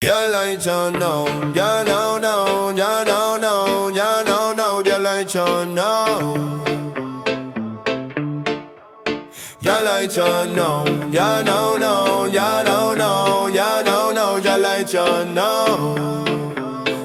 Jah Light, Jah now, Jah now, now, Jah now, now, Jah now, now, Jah Light, Jah now. Jah Light, Jah now, Jah now, now, Jah now, now, Jah now, now, Jah Light, Jah now.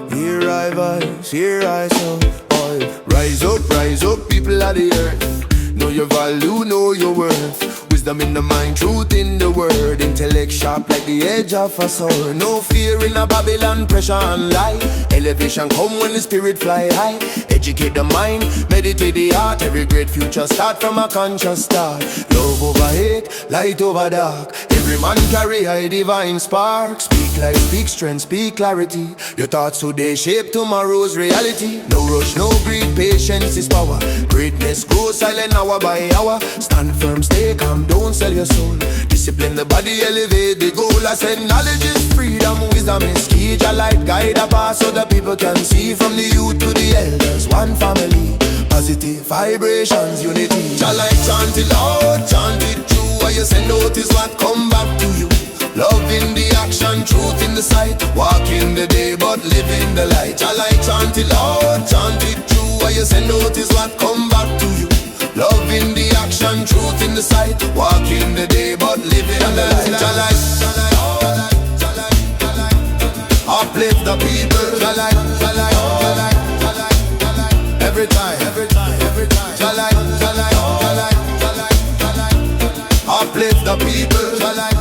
Hear I voice, hear I sound, boy. Rise up, people of the earth. Know your value, know your worth. Wisdom in the mind, truth in the word. Intellect sharp like the edge of a sword. No fear in a Babylon, pressure and lie. Elevation come when the spirit fly high. Educate the mind, meditate the heart. Every great future start from a conscious start. Love over hate, light over dark. Every man carry a divine spark. Speak life, speak strength, speak clarity. Your thoughts today shape tomorrow's reality. No rush, no greed, patience is power. Greatness grows silent hour by hour. Stand firm, stay calm, don't sell your soul. Discipline the body, elevate the goal. I said knowledge is freedom, wisdom is key. Jah Light guide a path so the people can see. From the youth to the elders, one family. Positive vibrations, unity. Jah Light chant it loud, chant it true. What you say notice what come back to you. Love in the action, truth in the sight. Walk in the day but live in the light. Jah Light chant it loud, chant it true. What you say notice what come back to you. Love in the action, truth in the sight. Walk in the day but live in the light. Jah Light, uplift the people. Jah Light, every time, Jah Light, uplift the people. Jah Light.